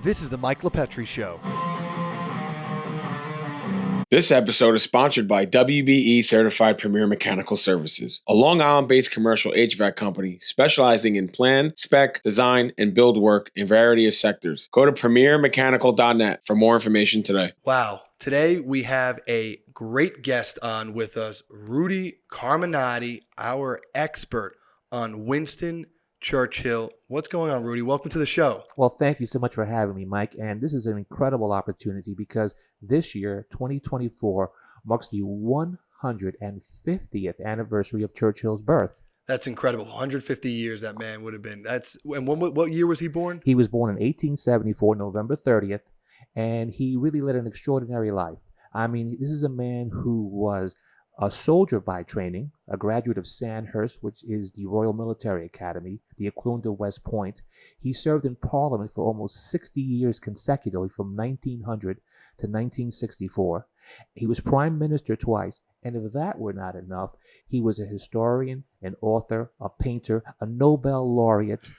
This is the Mike LaPetri Show. This episode is sponsored by WBE Certified Premier Mechanical Services, a Long Island-based commercial HVAC company specializing in plan, spec, design, and build work in variety of sectors. Go to premiermechanical.net for more information today. Wow. Today we have a great guest on with us, Rudy Carmenaty, our expert on Winston Churchill. What's going on, Rudy? Welcome to the show. Well, thank you so much for having me, Mike. And this is an incredible opportunity because this year, 2024, marks the 150th anniversary of Churchill's birth. That's incredible. 150 years that man would have been. And what year was he born? He was born in 1874, November 30th, and he really led an extraordinary life. I mean, this is a man who was a soldier by training, a graduate of Sandhurst, which is the Royal Military Academy, the equivalent of West Point. He served in Parliament for almost 60 years consecutively from 1900 to 1964. He was Prime Minister twice, and if that were not enough, he was a historian, an author, a painter, a Nobel laureate.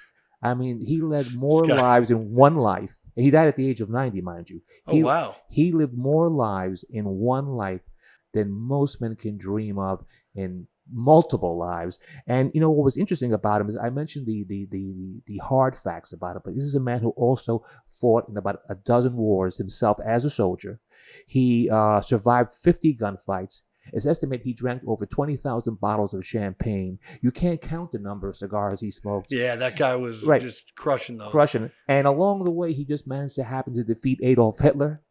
I mean, he led more lives in one life. He died at the age of 90, mind you. Wow. He lived more lives in one life than most men can dream of in multiple lives. And you know what was interesting about him is I mentioned the hard facts about him, but this is a man who also fought in about a dozen wars himself as a soldier. He survived 50 gunfights. It's estimated he drank over 20,000 bottles of champagne. You can't count the number of cigars he smoked. Yeah, that guy was just crushing those. Crushing. And along the way, he just managed to happen to defeat Adolf Hitler,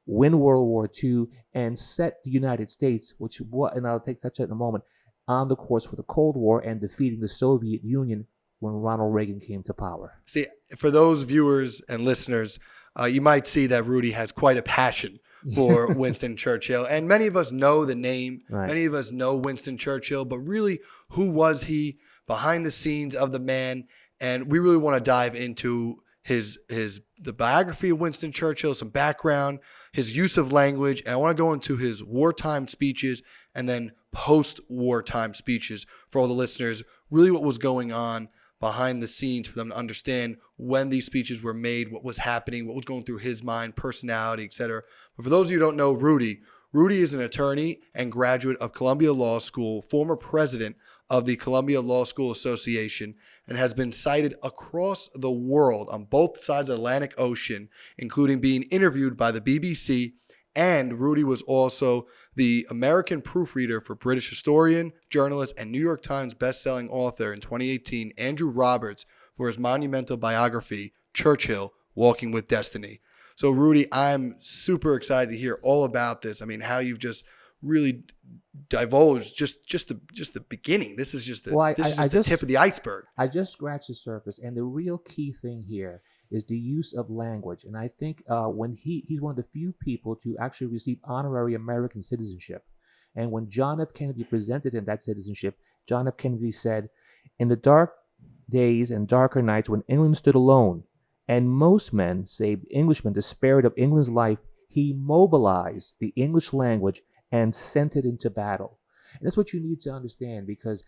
win World War II, and set the United States, and I'll touch that in a moment, on the course for the Cold War and defeating the Soviet Union when Ronald Reagan came to power. See, for those viewers and listeners, you might see that Rudy has quite a passion for Winston Churchill. And many of us know the name. Right. Many of us know Winston Churchill, but really, who was he behind the scenes of the man? And we really want to dive into the biography of Winston Churchill, some background, his use of language, and I want to go into his wartime speeches and then post-wartime speeches for all the listeners, really what was going on behind the scenes for them to understand when these speeches were made, what was happening, what was going through his mind, personality, etc. But for those of you who don't know Rudy is an attorney and graduate of Columbia Law School, former president of the Columbia Law School Association, and has been cited across the world on both sides of the Atlantic Ocean, including being interviewed by the BBC. And Rudy was also the American proofreader for British historian, journalist, and New York Times bestselling author in 2018, Andrew Roberts, for his monumental biography, Churchill, Walking with Destiny. So, Rudy, I'm super excited to hear all about this. I mean, how you've just really divulged just the beginning. This is just the tip of the iceberg. I just scratched the surface, and the real key thing here is the use of language. And I think when he's one of the few people to actually receive honorary American citizenship. And when John F. Kennedy presented him that citizenship, John F. Kennedy said, "In the dark days and darker nights when England stood alone, and most men, save Englishmen, despaired of England's life, he mobilized the English language and sent it into battle." And that's what you need to understand, because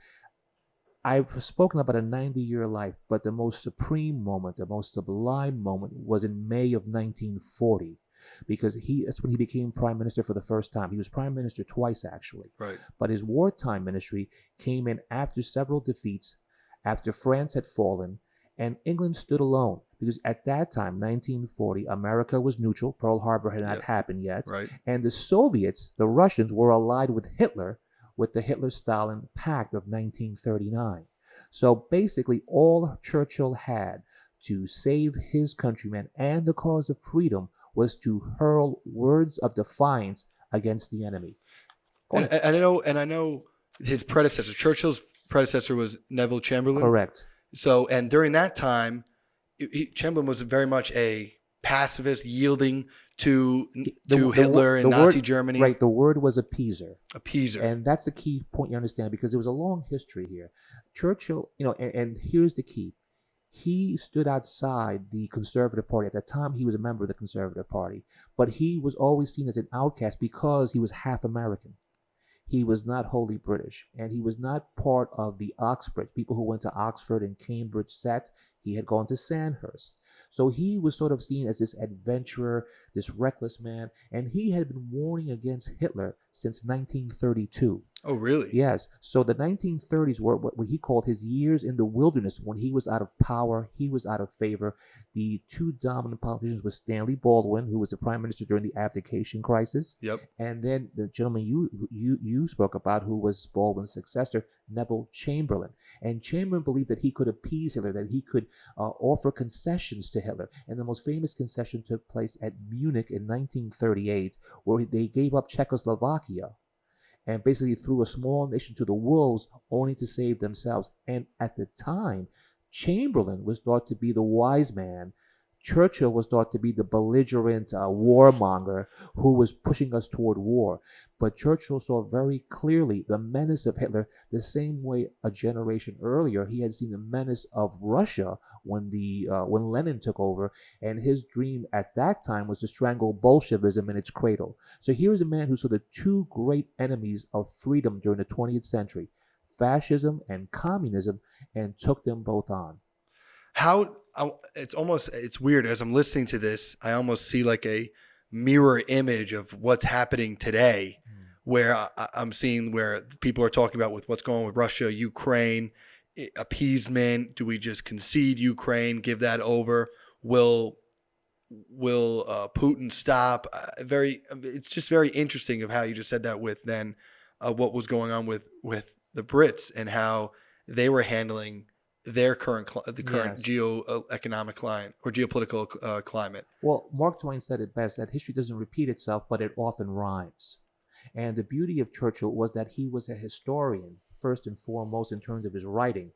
I've spoken about a 90-year life, but the most supreme moment, the most sublime moment was in May of 1940, because that's when he became prime minister for the first time. He was prime minister twice, actually. Right. But his wartime ministry came in after several defeats, after France had fallen, and England stood alone. Because at that time, 1940, America was neutral. Pearl Harbor had not happened yet. Right. And the Soviets, the Russians, were allied with Hitler, with the Hitler-Stalin Pact of 1939. So basically, all Churchill had to save his countrymen and the cause of freedom was to hurl words of defiance against the enemy. And I know his predecessor, Churchill's predecessor, was Neville Chamberlain. Correct. So, and during that time, Chamberlain was very much a pacifist, yielding to Hitler and Nazi Germany. Right, the word was appeaser. Appeaser. And that's the key point you understand, because there was a long history here. Churchill, and here's the key. He stood outside the Conservative Party. At that time, he was a member of the Conservative Party. But he was always seen as an outcast because he was half American. He was not wholly British. And he was not part of the Oxbridge, people who went to Oxford and Cambridge set. He had gone to Sandhurst. So he was sort of seen as this adventurer, this reckless man, and he had been warning against Hitler since 1932. Oh, really? Yes. So the 1930s were what he called his years in the wilderness, when he was out of power, he was out of favor. The two dominant politicians were Stanley Baldwin, who was the prime minister during the abdication crisis. Yep. And then the gentleman you spoke about, who was Baldwin's successor, Neville Chamberlain. And Chamberlain believed that he could appease Hitler, that he could offer concessions to Hitler. And the most famous concession took place at Munich in 1938, where they gave up Czechoslovakia and basically threw a small nation to the wolves, only to save themselves. And at the time, Chamberlain was thought to be the wise man. Churchill was thought to be the belligerent warmonger who was pushing us toward war. But Churchill saw very clearly the menace of Hitler the same way a generation earlier he had seen the menace of Russia when Lenin took over, and his dream at that time was to strangle Bolshevism in its cradle. So here's a man who saw the two great enemies of freedom during the 20th century, fascism and communism, and took them both on. It's weird. As I'm listening to this, I almost see like a mirror image of what's happening today, where I'm seeing where people are talking about with what's going on with Russia, Ukraine, appeasement. Do we just concede Ukraine, give that over? Will Putin stop? It's just very interesting of how you just said that with then what was going on with the Brits and how they were handling their current geoeconomic climate or geopolitical climate. Well, Mark Twain said it best, that history doesn't repeat itself, but it often rhymes. And the beauty of Churchill was that he was a historian, first and foremost, in terms of his writing.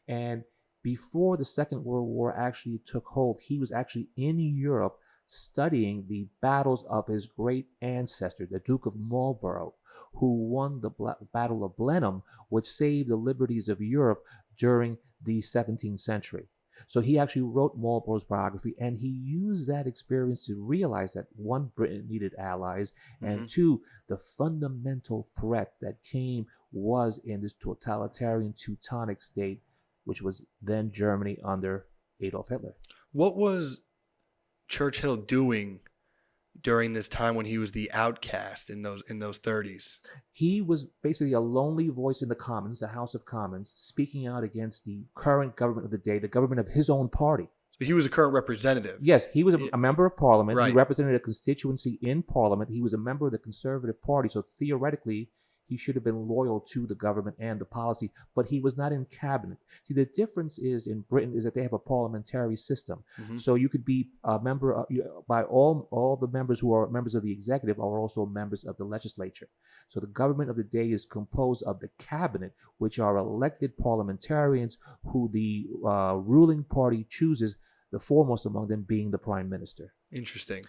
And before the Second World War actually took hold, he was actually in Europe studying the battles of his great ancestor, the Duke of Marlborough, who won the Battle of Blenheim, which saved the liberties of Europe during the 17th century. So he actually wrote Marlborough's biography, and he used that experience to realize that, one, Britain needed allies, and two, the fundamental threat that was in this totalitarian Teutonic state, which was then Germany under Adolf Hitler. What was Churchill doing during this time when he was the outcast in those 30s? He was basically a lonely voice in the Commons, the House of Commons, speaking out against the current government of the day, the government of his own party. So he was a current representative. Yes, he was a member of Parliament. Right. He represented a constituency in Parliament. He was a member of the Conservative Party, so theoretically, he should have been loyal to the government and the policy, but he was not in cabinet. See, the difference is in Britain is that they have a parliamentary system. So you could be a member by all the members who are members of the executive are also members of the legislature. So the government of the day is composed of the cabinet, which are elected parliamentarians who the ruling party chooses, the foremost among them being the prime minister. Interesting.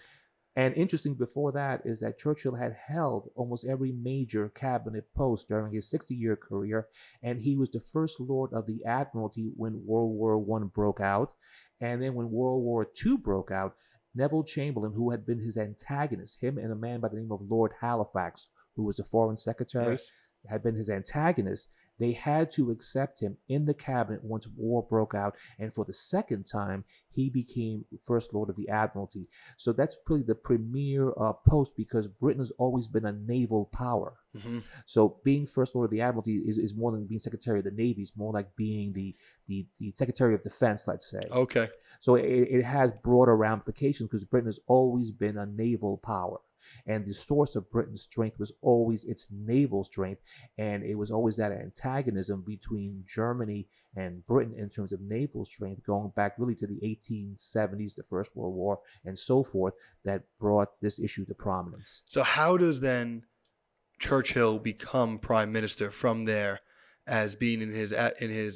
And interesting before that is that Churchill had held almost every major cabinet post during his 60-year career, and he was the first Lord of the Admiralty when World War I broke out. And then when World War II broke out, Neville Chamberlain, who had been his antagonist, him and a man by the name of Lord Halifax, who was the foreign secretary, had been his antagonist. They had to accept him in the cabinet once war broke out, and for the second time, he became First Lord of the Admiralty. So that's really the premier post, because Britain has always been a naval power. So being First Lord of the Admiralty is more than being Secretary of the Navy. It's more like being the Secretary of Defense, let's say. Okay. So it has broader ramifications, because Britain has always been a naval power. And the source of Britain's strength was always its naval strength, and it was always that antagonism between Germany and Britain in terms of naval strength, going back really to the 1870s, the First World War, and so forth, that brought this issue to prominence. So how does then Churchill become prime minister from there, as being in his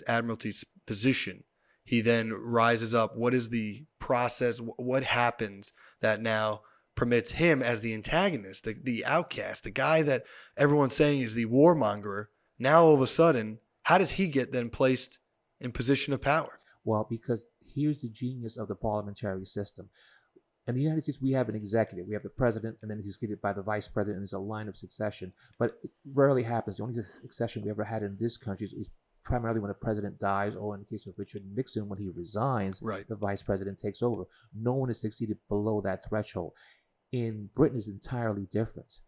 admiralty's position? He then rises up. What is the process? What happens that now permits him, as the antagonist, the outcast, the guy that everyone's saying is the warmonger, now all of a sudden, how does he get then placed in position of power? Well, because here's the genius of the parliamentary system. In the United States, we have an executive. We have the president, and then he's succeeded by the vice president, and there's a line of succession. But it rarely happens. The only succession we ever had in this country is primarily when a president dies, or in the case of Richard Nixon, when he resigns, Right. the vice president takes over. No one is succeeded below that threshold. In Britain, it's entirely different.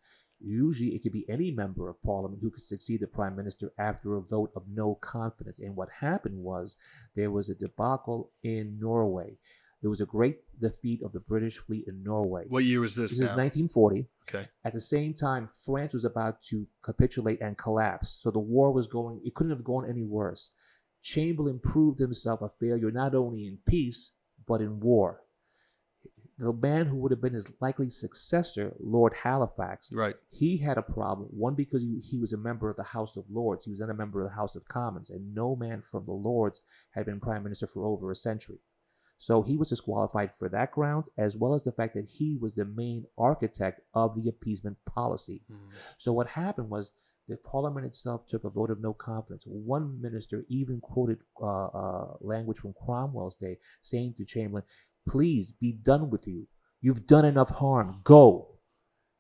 Usually, it could be any member of parliament who could succeed the prime minister after a vote of no confidence. And what happened was there was a debacle in Norway. There was a great defeat of the British fleet in Norway. What year was this? This is now? 1940. Okay. At the same time, France was about to capitulate and collapse. So the war was going, it couldn't have gone any worse. Chamberlain proved himself a failure not only in peace, but in war. The man who would have been his likely successor, Lord Halifax, Right. he had a problem. One, because he was a member of the House of Lords. He was then a member of the House of Commons, and no man from the Lords had been prime minister for over a century. So he was disqualified for that ground, as well as the fact that he was the main architect of the appeasement policy. So what happened was the parliament itself took a vote of no confidence. One minister even quoted language from Cromwell's day, saying to Chamberlain, "Please be done with you. You've done enough harm. Go."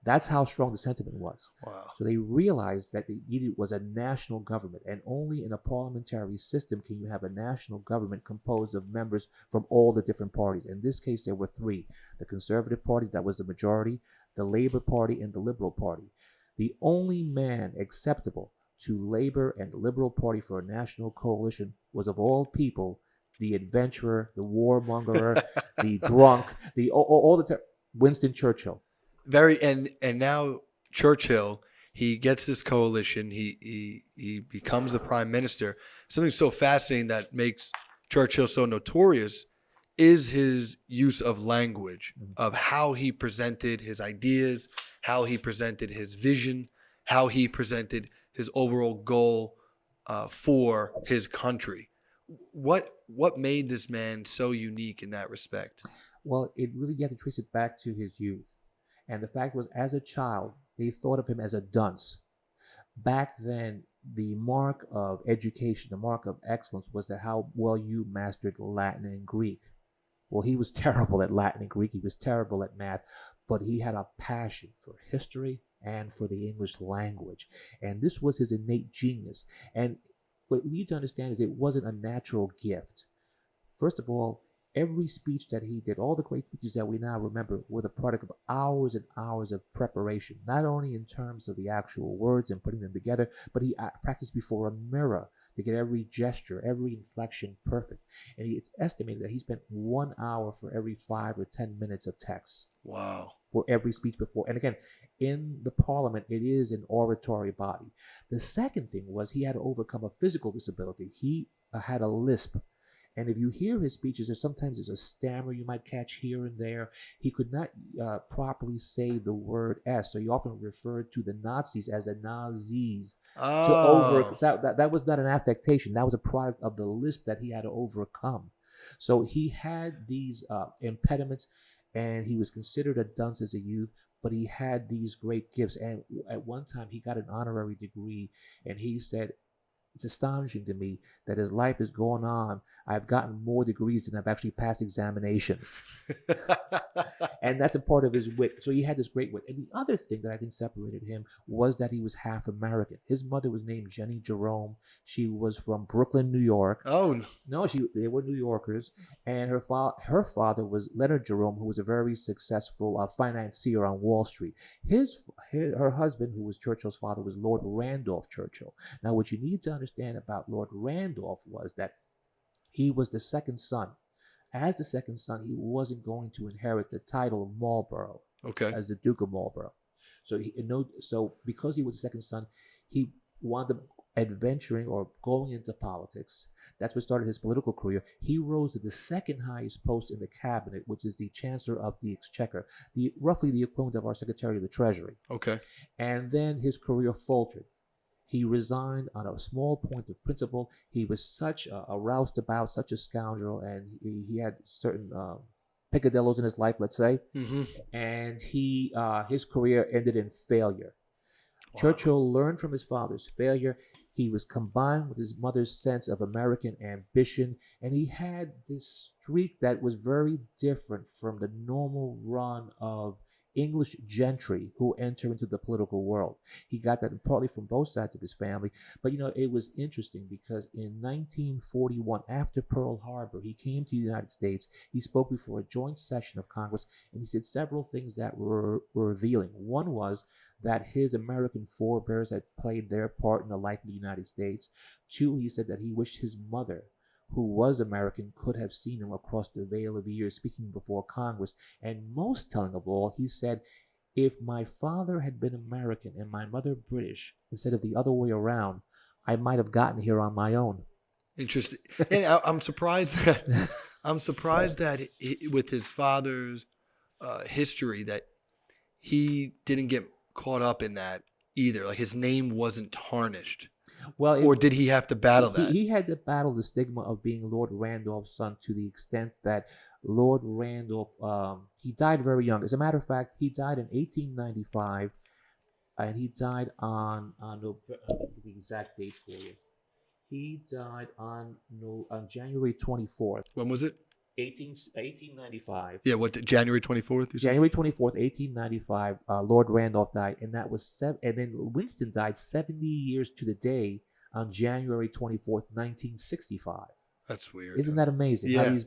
That's how strong the sentiment was. Wow. So they realized that they needed was a national government, and only in a parliamentary system can you have a national government composed of members from all the different parties. In this case, there were three: the Conservative Party, that was the majority, the Labour Party, and the Liberal Party. The only man acceptable to Labour and the Liberal Party for a national coalition was, of all people, the adventurer, the warmonger, the drunk, Winston Churchill. And now Churchill, he gets this coalition. He becomes the prime minister. Something so fascinating that makes Churchill so notorious is his use of language, of how he presented his ideas, how he presented his vision, how he presented his overall goal for his country. What made this man so unique in that respect? Well, you have to trace it back to his youth. And the fact was, as a child, they thought of him as a dunce. Back then, the mark of education, the mark of excellence, was that how well you mastered Latin and Greek. Well, he was terrible at Latin and Greek. He was terrible at math, but he had a passion for history and for the English language. And this was his innate genius. And what we need to understand is it wasn't a natural gift. First of all, every speech that he did, all the great speeches that we now remember, were the product of hours and hours of preparation, not only in terms of the actual words and putting them together, but he practiced before a mirror to get every gesture, every inflection perfect. And it's estimated that he spent 1 hour for every 5 or 10 minutes of text. Wow. For every speech before. And again, in the parliament, it is an oratory body. The second thing was he had to overcome a physical disability. He had a lisp. And if you hear his speeches, sometimes there's a stammer you might catch here and there. He could not properly say the word S, so he often referred to the Nazis as the Nazis. That was not an affectation. That was a product of the lisp that he had to overcome. So he had these impediments, and he was considered a dunce as a youth, but he had these great gifts. And at one time, he got an honorary degree, and he said, "It's astonishing to me that as life has gone on, I've gotten more degrees than I've actually passed examinations." And that's a part of his wit. So he had this great wit. And the other thing that I think separated him was that he was half American. His mother was named Jenny Jerome. She was from Brooklyn, New York. Oh. No, they were New Yorkers. And her father was Leonard Jerome, who was a very successful financier on Wall Street. Her husband, who was Churchill's father, was Lord Randolph Churchill. Now, what you need to understand about Lord Randolph was that he was the second son. As the second son, he wasn't going to inherit the title of Marlborough, as the Duke of Marlborough. So because he was the second son, he wound up adventuring or going into politics. That's what started his political career. He rose to the second highest post in the cabinet, which is the Chancellor of the Exchequer, roughly the equivalent of our Secretary of the Treasury. Okay. And then his career faltered. He resigned on a small point of principle. He was such a roustabout, such a scoundrel, and he had certain peccadillos in his life, let's say. Mm-hmm. And his career ended in failure. Wow. Churchill learned from his father's failure. He was combined with his mother's sense of American ambition, and he had this streak that was very different from the normal run of English gentry who enter into the political world. He got that partly from both sides of his family. But, it was interesting because in 1941, after Pearl Harbor, he came to the United States. He spoke before a joint session of Congress, and he said several things that were revealing. One was that his American forebears had played their part in the life of the United States. Two, he said that he wished his mother, who was American, could have seen him across the veil of years speaking before Congress. And most telling of all, he said, if my father had been American and my mother British, instead of the other way around, I might have gotten here on my own. Interesting. And I'm surprised that with his father's history, that he didn't get caught up in that either. Like his name wasn't tarnished. Well, or did he have to battle that? He had to battle the stigma of being Lord Randolph's son to the extent that Lord Randolph, he died very young. As a matter of fact, he died in 1895, and he died on the exact date for you. He died on January 24th. When was it? 1895. Yeah, January 24th? January 24th, 1895, Lord Randolph died, and that was and then Winston died 70 years to the day on January 24th, 1965. That's weird. Isn't that amazing? Yeah.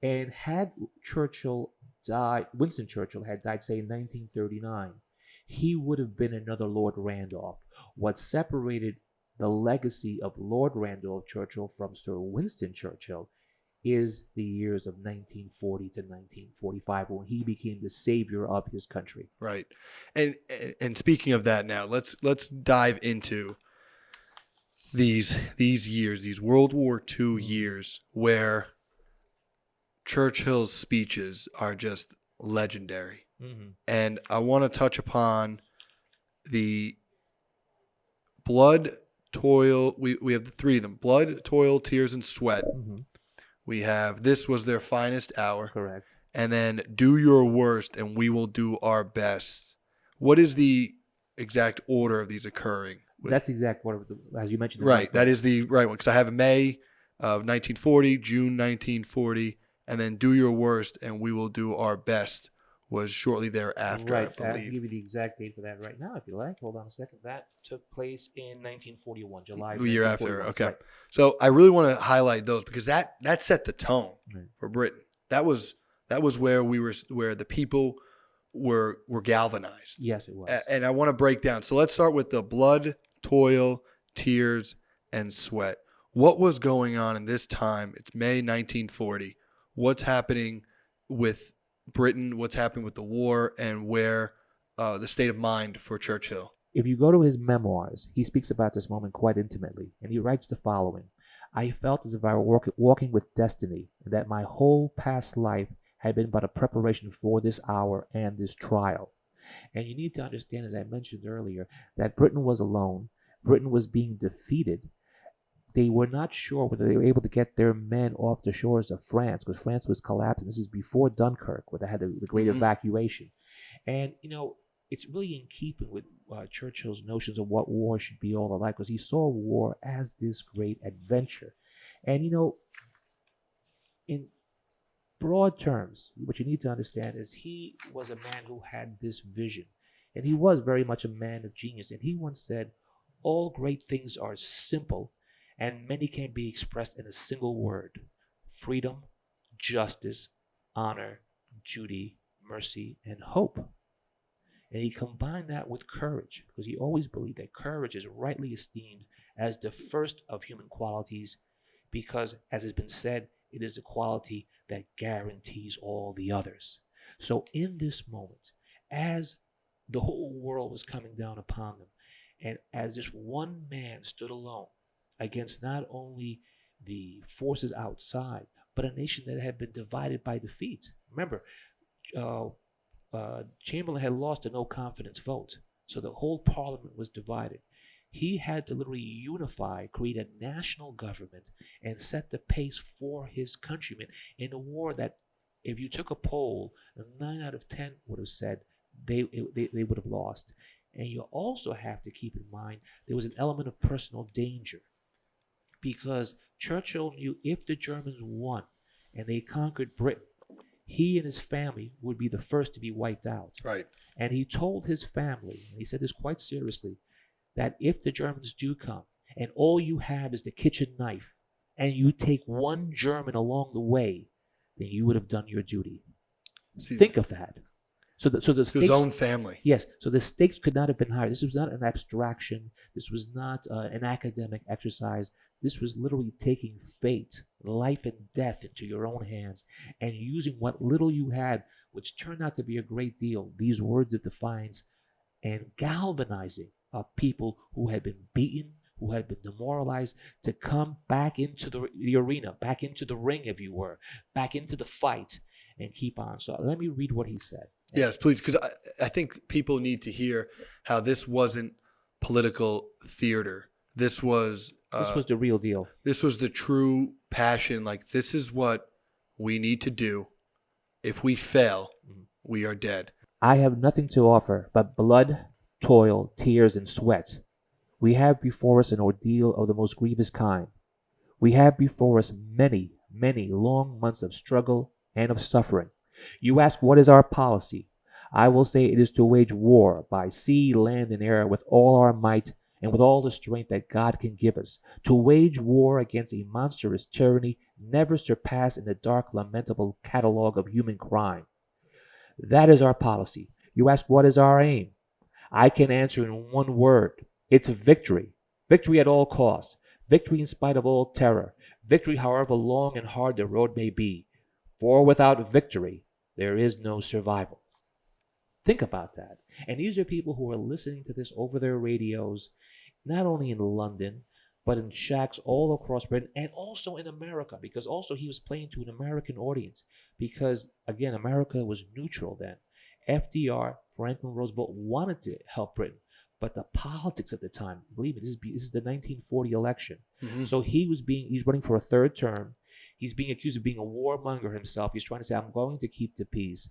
And had Churchill died, Winston Churchill had died, say, in 1939, he would have been another Lord Randolph. What separated the legacy of Lord Randolph Churchill from Sir Winston Churchill is the years of 1940 to 1945, when he became the savior of his country. Right. And speaking of that now, let's dive into these years, these World War II years, where Churchill's speeches are just legendary. Mm-hmm. And I want to touch upon the blood, toil. We have the three of them: blood, toil, tears, and sweat. Mm-hmm. We have This Was Their Finest Hour. Correct. And then Do Your Worst and We Will Do Our Best. What is the exact order of these occurring? That's exact order, as you mentioned. Right. That is the right one. Because I have May of 1940, June 1940, and then Do Your Worst and We Will Do Our Best was shortly thereafter, Right. I I'll believe. give you the exact date for that right now, if you like. Hold on a second. That took place in 1941, July. The year after. 1941. Okay. Right. So I really want to highlight those because that set the tone for Britain. That was where where the people were galvanized. Yes, it was. And I want to break down. So let's start with the blood, toil, tears, and sweat. What was going on in this time? It's May 1940. What's happening with Britain? What's happening with the war? And where the state of mind for Churchill? If you go to his memoirs, he speaks about this moment quite intimately, and he writes the following. I felt as if I were walking with destiny, and that my whole past life had been but a preparation for this hour and this trial. And you need to understand, as I mentioned earlier, that Britain was alone. Britain was being defeated. They were not sure whether they were able to get their men off the shores of France, because France was collapsing. This is before Dunkirk, where they had the great evacuation. And, it's really in keeping with Churchill's notions of what war should be all alike, because he saw war as this great adventure. And, in broad terms, what you need to understand is he was a man who had this vision. And he was very much a man of genius. And he once said, all great things are simple, and many can be expressed in a single word: freedom, justice, honor, duty, mercy, and hope. And he combined that with courage, because he always believed that courage is rightly esteemed as the first of human qualities, because, as has been said, it is a quality that guarantees all the others. So in this moment, as the whole world was coming down upon them, and as this one man stood alone against not only the forces outside, but a nation that had been divided by defeat. Remember, Chamberlain had lost a no confidence vote, so the whole parliament was divided. He had to literally unify, create a national government, and set the pace for his countrymen in a war that, if you took a poll, 9 out of 10 would have said they would have lost. And you also have to keep in mind there was an element of personal danger, because Churchill knew if the Germans won and they conquered Britain, he and his family would be the first to be wiped out. Right. And he told his family, and he said this quite seriously, that if the Germans do come and all you have is the kitchen knife and you take one German along the way, then you would have done your duty. See, Think of that. So the stakes, his own family. Yes. So the stakes could not have been higher. This was not an abstraction. This was not an academic exercise. This was literally taking fate, life and death into your own hands and using what little you had, which turned out to be a great deal, these words of defiance, and galvanizing people who had been beaten, who had been demoralized, to come back into the arena, back into the ring, if you were, back into the fight, and keep on. So let me read what he said. Yes, please, because I think people need to hear how this wasn't political theater. This was the real deal. This was the true passion. Like, this is what we need to do. If we fail, we are dead. I have nothing to offer but blood, toil, tears, and sweat. We have before us an ordeal of the most grievous kind. We have before us many, many long months of struggle and of suffering. You ask, what is our policy? I will say it is to wage war by sea, land, and air with all our might and with all the strength that God can give us, to wage war against a monstrous tyranny never surpassed in the dark, lamentable catalogue of human crime. That is our policy. You ask, what is our aim? I can answer in one word. It's victory. Victory at all costs. Victory in spite of all terror. Victory however long and hard the road may be. For without victory, there is no survival. Think about that. And these are people who are listening to this over their radios, not only in London, but in shacks all across Britain and also in America, because also he was playing to an American audience. Because, again, America was neutral then. FDR, Franklin Roosevelt, wanted to help Britain. But the politics at the time, believe me, this is the 1940 election. Mm-hmm. So he's running for a third term. He's being accused of being a warmonger himself. He's trying to say, I'm going to keep the peace.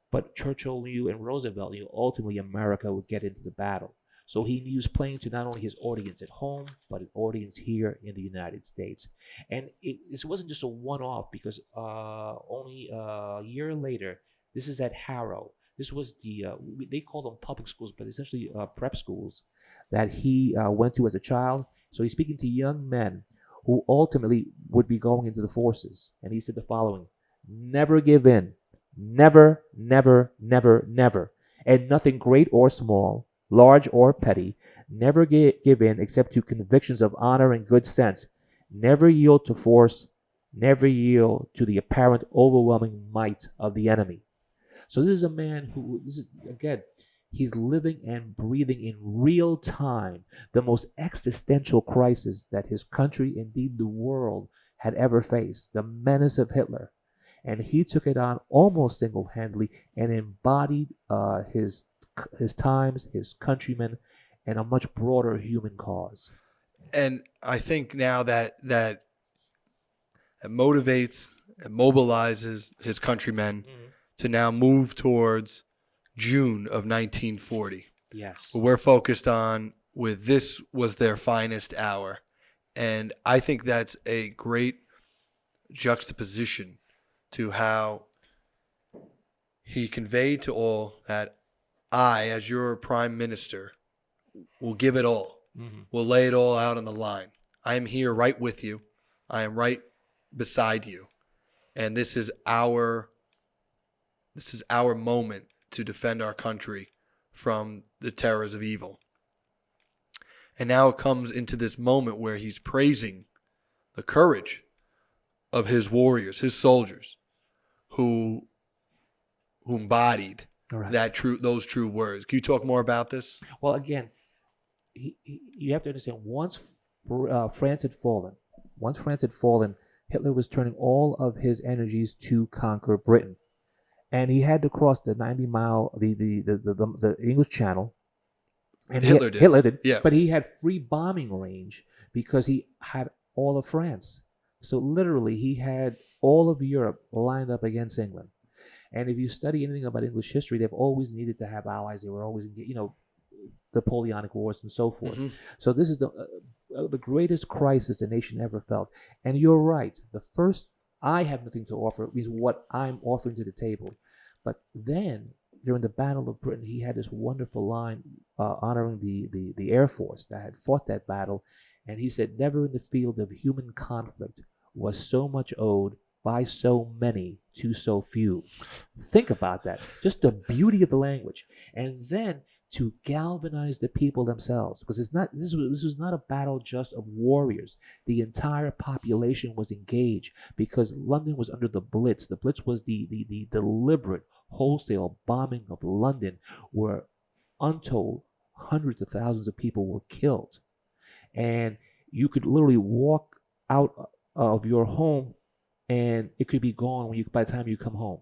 But Churchill knew and Roosevelt knew ultimately America would get into the battle. So he was playing to not only his audience at home, but an audience here in the United States. And this wasn't just a one-off, because only a year later, this is at Harrow. This was they called them public schools, but essentially prep schools that he went to as a child. So he's speaking to young men who ultimately would be going into the forces. And he said the following: never give in. Never, never, never, never. And nothing great or small, large or petty, never give in except to convictions of honor and good sense. Never yield to force. Never yield to the apparent overwhelming might of the enemy. So this is a man who, he's living and breathing in real time the most existential crisis that his country, indeed the world, had ever faced, the menace of Hitler. And he took it on almost single-handedly and embodied his times, his countrymen, and a much broader human cause. And I think now that it motivates and mobilizes his countrymen to now move towards June of 1940. Yes. What we're focused on with this was their finest hour. And I think that's a great juxtaposition to how he conveyed to all that I, as your prime minister, will give it all. Mm-hmm. Will lay it all out on the line. I am here right with you. I am right beside you. And this is our moment to defend our country from the terrors of evil. And now it comes into this moment where he's praising the courage of his warriors, his soldiers, who embodied those true words. Can you talk more about this? Well, again, you have to understand, once France had fallen, Hitler was turning all of his energies to conquer Britain. And he had to cross the 90-mile, the English Channel. And Hitler did. Yeah. But he had free bombing range because he had all of France. So literally, he had all of Europe lined up against England. And if you study anything about English history, they've always needed to have allies. They were always, Napoleonic Wars and so forth. Mm-hmm. So this is the greatest crisis the nation ever felt. And you're right. The first I have nothing to offer, means what I'm offering to the table. But then, during the Battle of Britain, he had this wonderful line honoring the Air Force that had fought that battle. And he said, never in the field of human conflict was so much owed by so many to so few. Think about that. Just the beauty of the language. And then to galvanize the people themselves, because this was not a battle just of warriors. The entire population was engaged because London was under the Blitz. The Blitz was the deliberate wholesale bombing of London, where untold hundreds of thousands of people were killed. And you could literally walk out of your home and it could be gone by the time you come home.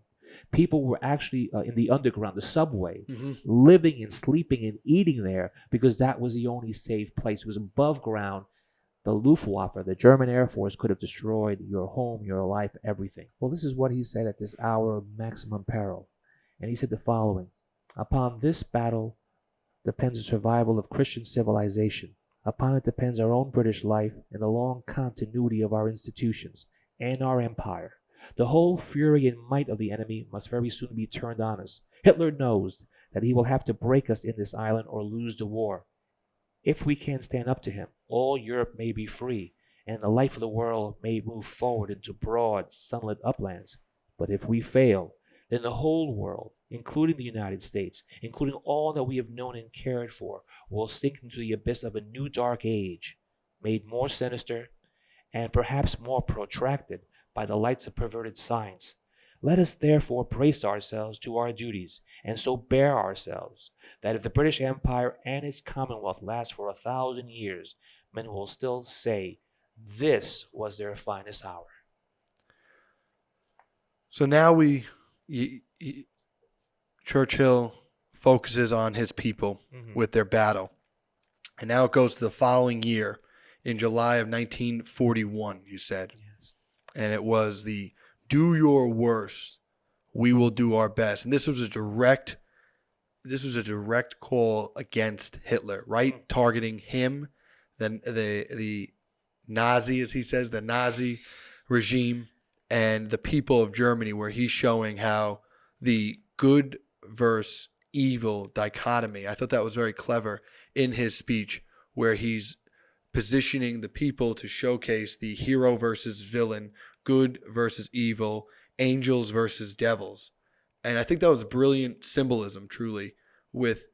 People were actually in the underground, the subway, living and sleeping and eating there because that was the only safe place. It was above ground. The Luftwaffe, the German Air Force, could have destroyed your home, your life, everything. Well, this is what he said at this hour of maximum peril. And he said the following: upon this battle depends the survival of Christian civilization. Upon it depends our own British life and the long continuity of our institutions and our empire. The whole fury and might of the enemy must very soon be turned on us. Hitler knows that he will have to break us in this island or lose the war. If we can stand up to him, all Europe may be free, and the life of the world may move forward into broad, sunlit uplands. But if we fail, then the whole world, including the United States, including all that we have known and cared for, will sink into the abyss of a new dark age, made more sinister and perhaps more protracted by the lights of perverted science. Let us therefore brace ourselves to our duties, and so bear ourselves, that if the British Empire and its Commonwealth last for 1,000 years, men will still say, this was their finest hour. So now Churchill focuses on his people with their battle. And now it goes to the following year, in July of 1941, you said. Yes. And it was the do your worst, we will do our best. And this was a direct call against Hitler, right? Targeting him, then the Nazi, as he says, the Nazi regime, and the people of Germany, where he's showing how the good versus evil dichotomy. I thought that was very clever in his speech, where he's positioning the people to showcase the hero versus villain, good versus evil, angels versus devils. And I think that was brilliant symbolism, truly, with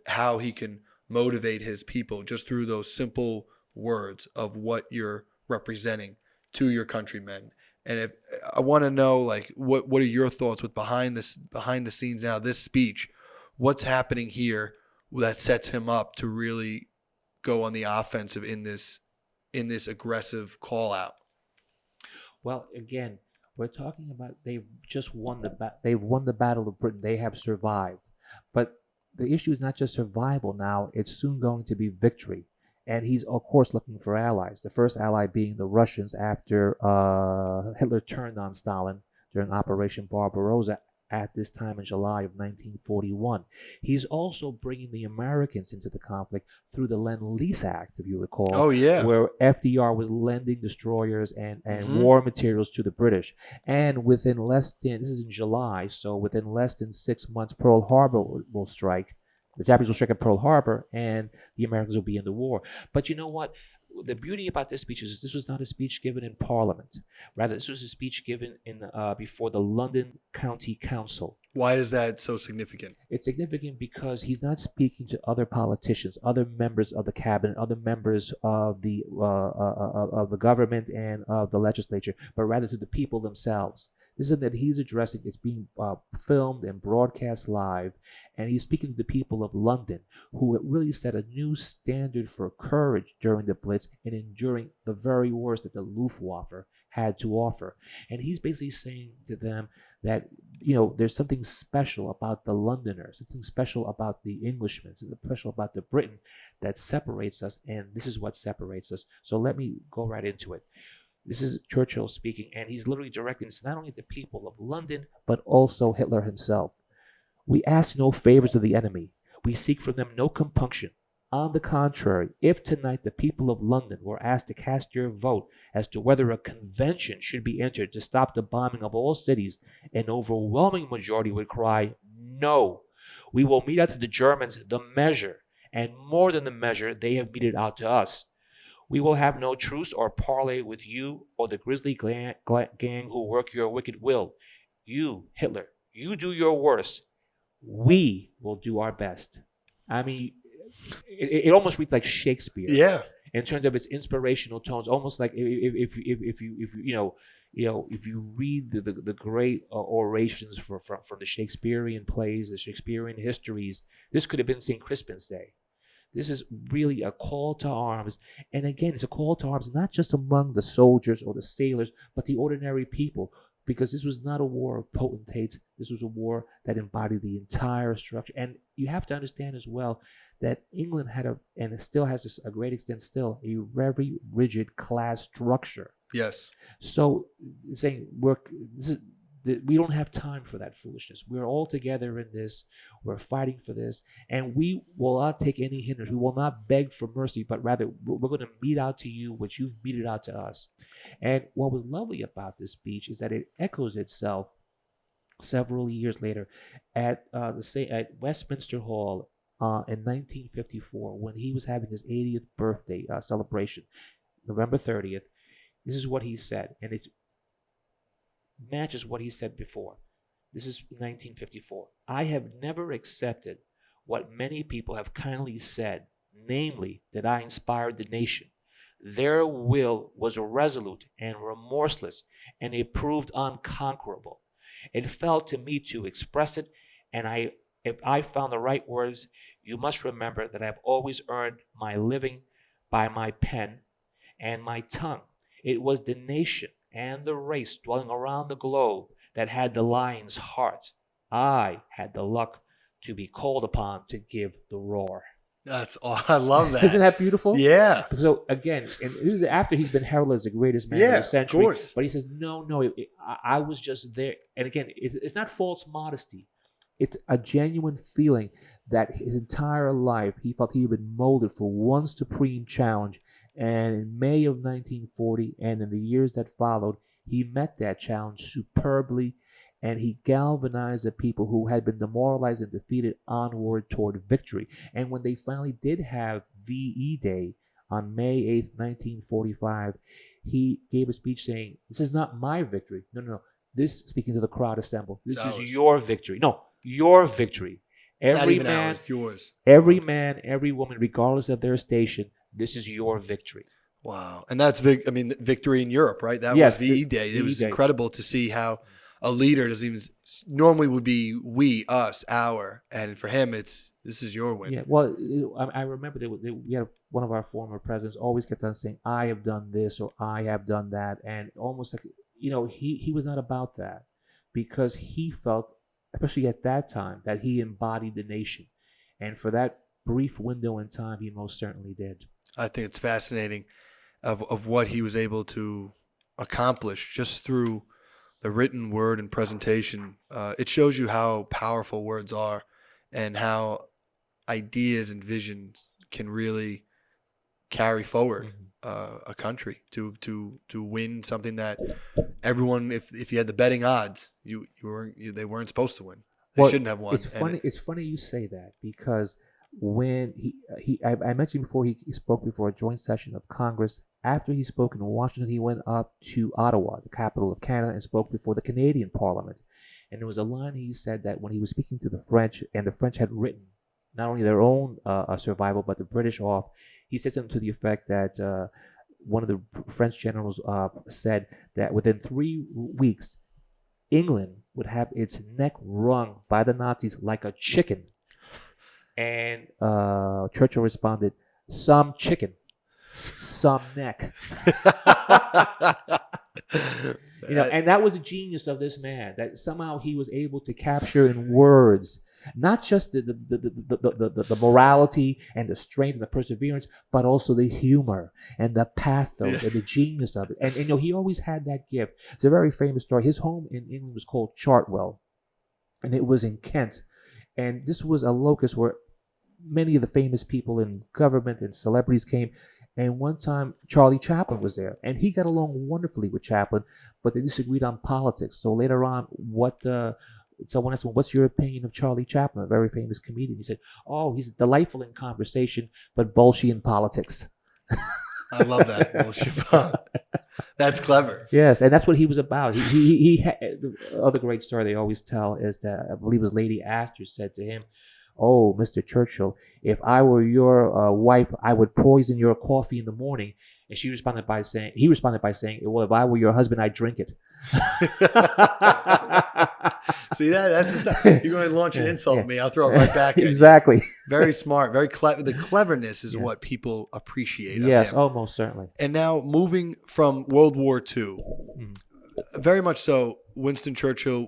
how he can motivate his people just through those simple words of what you're representing to your countrymen. And I want to know, like, what are your thoughts with behind the scenes now, this speech? What's happening here that sets him up to really go on the offensive in this aggressive call out? Well, again, we're talking about they've just won they've won the Battle of Britain. They have survived. But the issue is not just survival now, it's soon going to be victory. And he's, of course, looking for allies. The first ally being the Russians after Hitler turned on Stalin during Operation Barbarossa at this time in July of 1941. He's also bringing the Americans into the conflict through the Lend-Lease Act, if you recall. Oh, yeah. Where FDR was lending destroyers and war materials to the British. And within this is in July, so within less than 6 months, Pearl Harbor will strike. The Japanese will strike at Pearl Harbor, and the Americans will be in the war. But you know what? The beauty about this speech is this was not a speech given in Parliament. Rather, this was a speech given before the London County Council. Why is that so significant? It's significant because he's not speaking to other politicians, other members of the cabinet, other members of the government and of the legislature, but rather to the people themselves. This is that he's addressing. It's being filmed and broadcast live, and he's speaking to the people of London, who really set a new standard for courage during the Blitz and enduring the very worst that the Luftwaffe had to offer. And he's basically saying to them that, you know, there's something special about the Londoners, something special about the Englishmen, something special about the Briton that separates us, and this is what separates us. So let me go right into it. This is Churchill speaking, and he's literally directing this not only to the people of London, but also Hitler himself. We ask no favors of the enemy. We seek from them no compunction. On the contrary, if tonight the people of London were asked to cast their vote as to whether a convention should be entered to stop the bombing of all cities, an overwhelming majority would cry, no. We will mete out to the Germans the measure, and more than the measure they have meted out to us. We will have no truce or parley with you or the grisly gang who work your wicked will. You, Hitler, you do your worst. We will do our best. I mean, it almost reads like Shakespeare. Yeah. In terms of its inspirational tones, almost like if you read the great orations from the Shakespearean plays, the Shakespearean histories, this could have been St. Crispin's Day. This is really a call to arms. And again, it's a call to arms not just among the soldiers or the sailors, but the ordinary people. Because this was not a war of potentates. This was a war that embodied the entire structure. And you have to understand as well that England had and it still has, to a great extent still, a very rigid class structure. Yes. So saying we don't have time for that foolishness. We're all together in this. We're fighting for this. And we will not take any hindrance. We will not beg for mercy, but rather we're going to mete out to you what you've meted out to us. And what was lovely about this speech is that it echoes itself several years later at Westminster Hall in 1954 when he was having his 80th birthday celebration, November 30th. This is what he said, and it matches what he said before. This is 1954. I have never accepted what many people have kindly said, namely that I inspired the nation. Their will was resolute and remorseless, and it proved unconquerable. It fell to me to express it, and if I found the right words, you must remember that I have always earned my living by my pen and my tongue. It was the nation and the race dwelling around the globe that had the lion's heart. I had the luck to be called upon to give the roar. I love that. Isn't that beautiful? Yeah. So again, and this is after he's been heralded as the greatest man of the century. Of course. But he says, no, I was just there. And again, it's not false modesty. It's a genuine feeling that his entire life he felt he had been molded for one supreme challenge. And in May of 1940 and in the years that followed, he met that challenge superbly, and he galvanized the people who had been demoralized and defeated onward toward victory. And when they finally did have VE Day on May 8th, 1945, he gave a speech saying, this is not my victory. No. This, speaking to the crowd assembled, this is your victory. No, your victory. Every man, yours. Every man, every woman, regardless of their station, this is your victory. Wow. And that's victory in Europe, right? That was VE Day. It was incredible to see how a leader doesn't even normally would be we, us, our, and for him this is your win. Yeah. Well, I remember we had one of our former presidents always kept on saying, I have done this or I have done that, and almost like he was not about that because he felt, especially at that time, that he embodied the nation, and for that brief window in time, he most certainly did. I think it's fascinating of what he was able to accomplish just through the written word and presentation. It shows you how powerful words are and how ideas and visions can really carry forward a country to win something that everyone, if you had the betting odds, they weren't supposed to win. They shouldn't have won. It's funny you say that because when I mentioned before he spoke before a joint session of Congress. After he spoke in Washington, he went up to Ottawa, the capital of Canada, and spoke before the Canadian Parliament. And there was a line he said that when he was speaking to the French, and the French had written not only their own survival, but the British off, he said something to the effect that one of the French generals said that within 3 weeks, England would have its neck wrung by the Nazis like a chicken. And Churchill responded, some chicken, some neck. And that was the genius of this man, that somehow he was able to capture in words not just the morality and the strength and the perseverance, but also the humor and the pathos and the genius of it. And he always had that gift. It's a very famous story. His home in England was called Chartwell, and it was in Kent. And this was a locus where many of the famous people in government and celebrities came. And one time, Charlie Chaplin was there, and he got along wonderfully with Chaplin, but they disagreed on politics. So later on, someone asked him, "What's your opinion of Charlie Chaplin, a very famous comedian?" He said, "Oh, he's delightful in conversation, but bolshy in politics." I love that. That's clever. Yes, and that's what he was about. He had, the other great story they always tell is that I believe it was Lady Astor said to him, "Oh, Mr. Churchill, if I were your wife, I would poison your coffee in the morning." And he responded by saying, "Well, if I were your husband, I'd drink it." See, that's just, you're going to launch an insult at me. I'll throw it right back at you. Exactly. Very smart, very clever. The cleverness is what people appreciate. Yes, most certainly. And now moving from World War II, very much so, Winston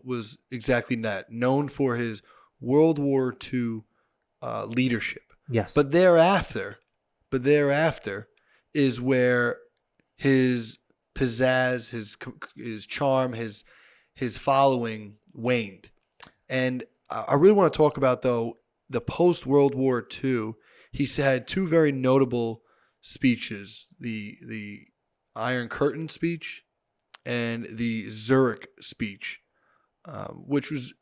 was exactly that, known for his World War II leadership. Yes. But thereafter is where his pizzazz, his charm, his following waned. And I really want to talk about, though, the post-World War II. He had two very notable speeches, the Iron Curtain speech and the Zurich speech, which was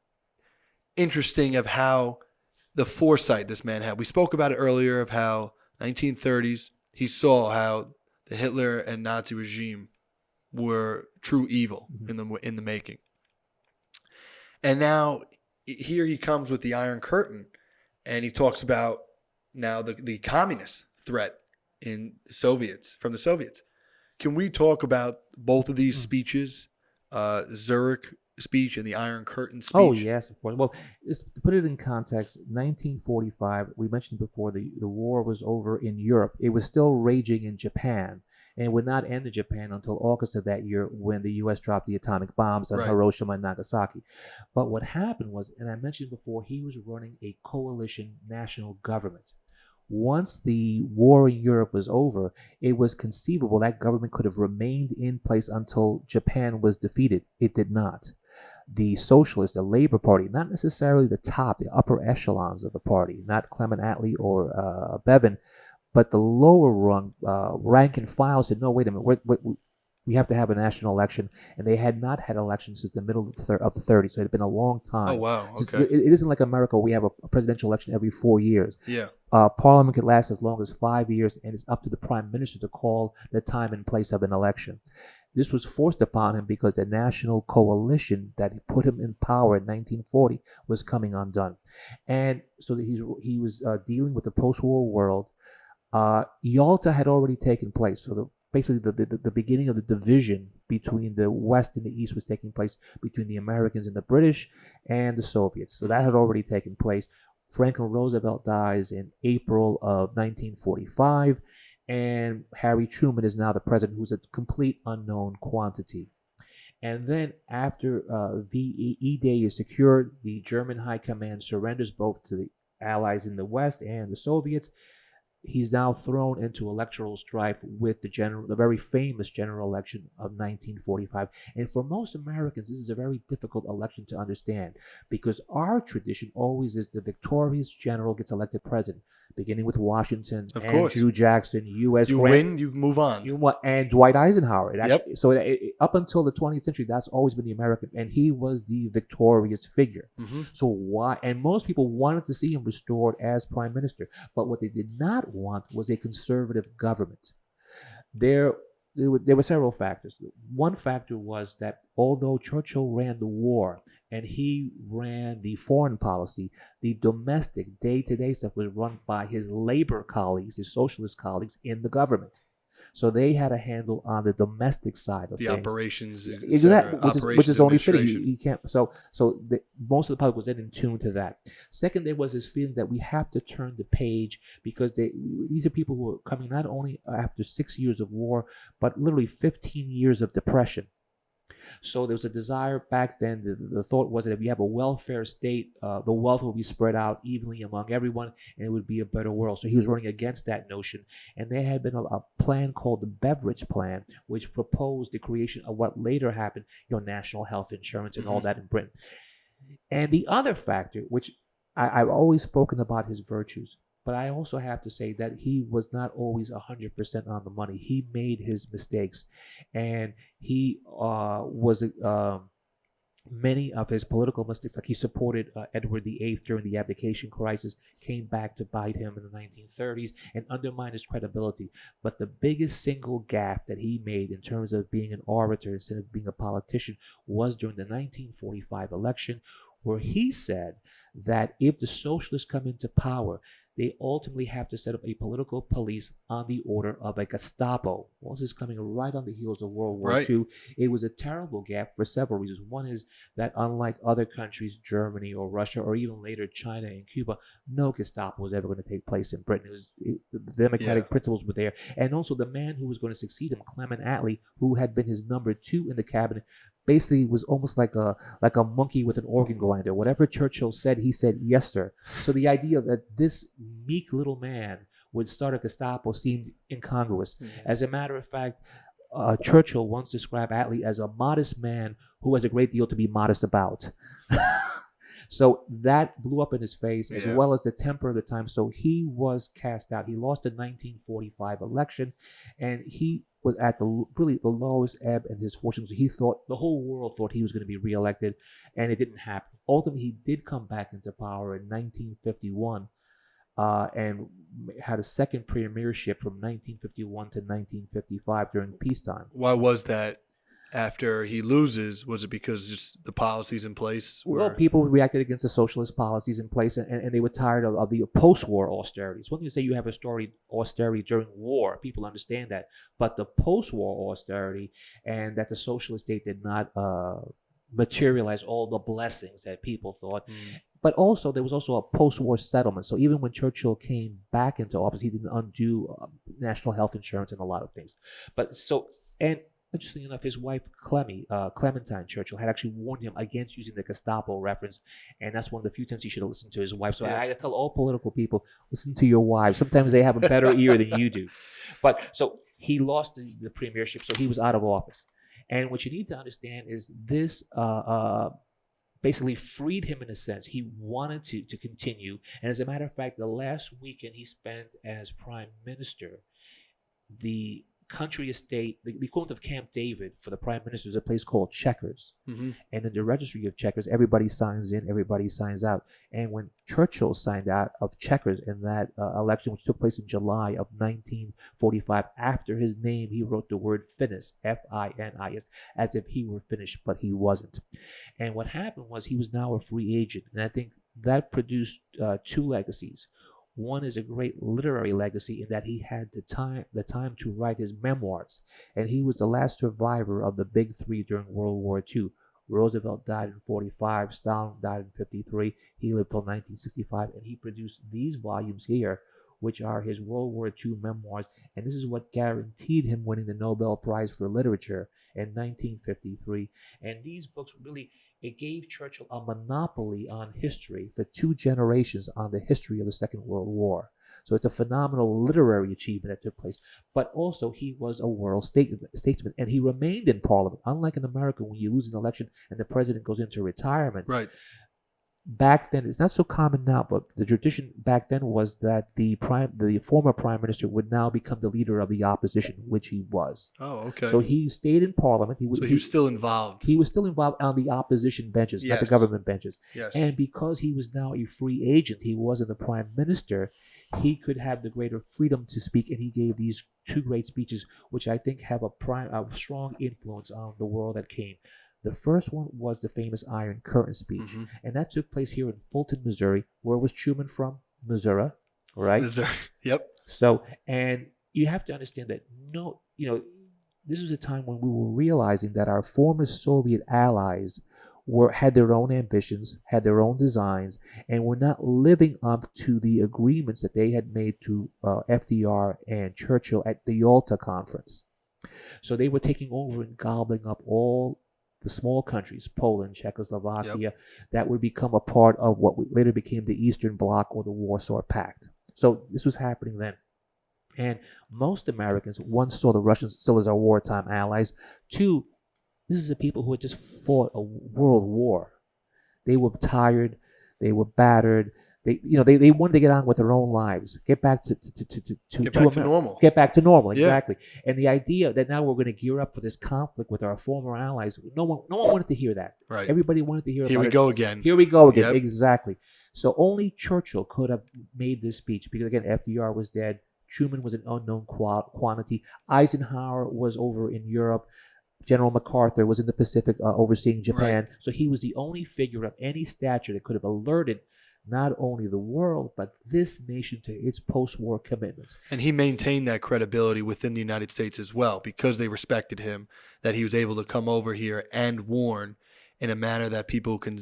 interesting of how the foresight this man had. We spoke about it earlier of how 1930s, he saw how the Hitler and Nazi regime were true evil in the making. And now here he comes with the Iron Curtain, and he talks about now the communist threat from the Soviets. Can we talk about both of these speeches, Zurich speech and the Iron Curtain speech? Oh, yes, of course. Well, to put it in context, 1945, we mentioned before the war was over in Europe. It was still raging in Japan, and it would not end in Japan until August of that year when the U.S. dropped the atomic bombs on Hiroshima and Nagasaki. But what happened was, and I mentioned before, he was running a coalition national government. Once the war in Europe was over, it was conceivable that government could have remained in place until Japan was defeated. It did not. The Socialists, the Labor Party, not necessarily the upper echelons of the party, not Clement Attlee or Bevan, but the lower rung, rank and file said, "No, wait a minute, we have to have a national election," and they had not had elections since the middle of the 30s, so it had been a long time. Oh, wow, okay. It isn't like America, we have a presidential election every 4 years. Yeah. Parliament could last as long as 5 years, and it's up to the prime minister to call the time and place of an election. This was forced upon him because the national coalition that put him in power in 1940 was coming undone. And so he was dealing with the post-war world. Yalta had already taken place, so basically the beginning of the division between the West and the East was taking place between the Americans and the British and the Soviets. So that had already taken place. Franklin Roosevelt dies in April of 1945, and Harry Truman is now the president, who's a complete unknown quantity. And then after VE Day is secured, the German High Command surrenders both to the Allies in the West and the Soviets. He's now thrown into electoral strife with the very famous general election of 1945. And for most Americans, this is a very difficult election to understand because our tradition always is the victorious general gets elected president, beginning with Washington, Andrew Jackson, U.S. Grant. You win, you move on. And Dwight Eisenhower. So up until the 20th century, that's always been the American, and he was the victorious figure. Mm-hmm. So why? And most people wanted to see him restored as prime minister, but what they did not want was a conservative government. There were several factors. One factor was that although Churchill ran the war and he ran the foreign policy, the domestic day-to-day stuff was run by his labor colleagues, his socialist colleagues in the government. So they had a handle on the domestic side of the things. Operations, which is only fitting. You can't. So most of the public was then in tune to that. Second, there was this feeling that we have to turn the page because these are people who are coming not only after 6 years of war, but literally 15 years of depression. So there was a desire back then, the thought was that if you have a welfare state, the wealth will be spread out evenly among everyone and it would be a better world. So he was running against that notion. And there had been a plan called the Beveridge Plan, which proposed the creation of what later happened, national health insurance and all that in Britain. And the other factor, which I've always spoken about his virtues, But I also have to say that he was not always 100% on the money. He made his mistakes, and he was many of his political mistakes, like he supported Edward VIII during the abdication crisis, came back to bite him in the 1930s and undermined his credibility. But the biggest single gaffe that he made in terms of being an orator instead of being a politician was during the 1945 election, where he said that if the socialists come into power, they ultimately have to set up a political police on the order of a Gestapo. Well, this is coming right on the heels of World War II. It was a terrible gaffe for several reasons. One is that unlike other countries, Germany or Russia, or even later China and Cuba, no Gestapo was ever going to take place in Britain. The democratic principles were there. And also the man who was going to succeed him, Clement Attlee, who had been his number 2 in the cabinet, basically was almost like a monkey with an organ grinder. Whatever Churchill said, he said, yes, sir. So the idea that this meek little man would start a Gestapo seemed incongruous. As a matter of fact, Churchill once described Attlee as a modest man who has a great deal to be modest about. So that blew up in his face, as well as the temper of the time. So he was cast out. He lost the 1945 election, and he was at the lowest ebb in his fortunes. He thought, the whole world thought he was going to be reelected, and it didn't happen. Ultimately, he did come back into power in 1951 and had a second premiership from 1951 to 1955 during peacetime. Why was that? After he loses, was it because just the policies in place were... Well, people reacted against the socialist policies in place, and they were tired of the post-war austerity. It's one thing to say you have austerity during war. People understand that. But the post-war austerity, and that the socialist state did not materialize all the blessings that people thought. But also, there was also a post-war settlement. So even when Churchill came back into office, he didn't undo national health insurance and a lot of things. Interestingly enough, his wife, Clementine Churchill, had actually warned him against using the Gestapo reference, and that's one of the few times he should have listened to his wife. So I tell all political people, listen to your wives. Sometimes they have a better ear than you do. But so he lost the premiership, so he was out of office. And what you need to understand is this basically freed him in a sense. He wanted to continue. And as a matter of fact, the last weekend he spent as prime minister, the country estate, the equivalent of Camp David for the prime minister, is a place called Chequers. And in the registry of Chequers, everybody signs in, everybody signs out. And when Churchill signed out of Chequers in that election, which took place in July of 1945, after his name, he wrote the word finis, F-I-N-I-S, as if he were finished, but he wasn't. And what happened was he was now a free agent. And I think that produced 2 legacies. One is a great literary legacy in that he had the time to write his memoirs, and he was the last survivor of the big 3 during World War II. Roosevelt died in 1945, Stalin died in 1953, he lived till 1965, and he produced these volumes here, which are his World War II memoirs, and this is what guaranteed him winning the Nobel Prize for Literature in 1953. And these books really... it gave Churchill a monopoly on history for 2 generations on the history of the Second World War. So it's a phenomenal literary achievement that took place. But also, he was a world statesman, and he remained in Parliament. Unlike in America, when you lose an election and the president goes into retirement. Right. Back then, it's not so common now, but the tradition back then was that the former prime minister would now become the leader of the opposition, which he was. Oh, okay. So he stayed in Parliament. He was still involved. He was still involved on the opposition benches, not the government benches. Yes. And because he was now a free agent, he wasn't the prime minister, he could have the greater freedom to speak, and he gave these 2 great speeches, which I think have a strong influence on the world that came. The first one was the famous Iron Curtain speech, and that took place here in Fulton, Missouri. Where was Truman from? Missouri, right? Missouri. Yep. So, and you have to understand that this was a time when we were realizing that our former Soviet allies had their own ambitions, had their own designs, and were not living up to the agreements that they had made to FDR and Churchill at the Yalta Conference. So they were taking over and gobbling up all the small countries, Poland, Czechoslovakia, that would become a part of what later became the Eastern Bloc or the Warsaw Pact. So this was happening then. And most Americans, 1, saw the Russians still as our wartime allies. 2, this is the people who had just fought a world war. They were tired, they were battered, They wanted to get on with their own lives, get back to normal. Get back to normal, Yeah. exactly. And the idea that now we're going to gear up for this conflict with our former allies, no one wanted to hear that. Right. Everybody wanted to hear about it. Here we go again. Here we go again. Yep. Exactly. So only Churchill could have made this speech because, again, FDR was dead. Truman was an unknown quantity. Eisenhower was over in Europe. General MacArthur was in the Pacific overseeing Japan. Right. So he was the only figure of any stature that could have alerted not only the world, but this nation to its post-war commitments. And he maintained that credibility within the United States as well, because they respected him, that he was able to come over here and warn in a manner that people can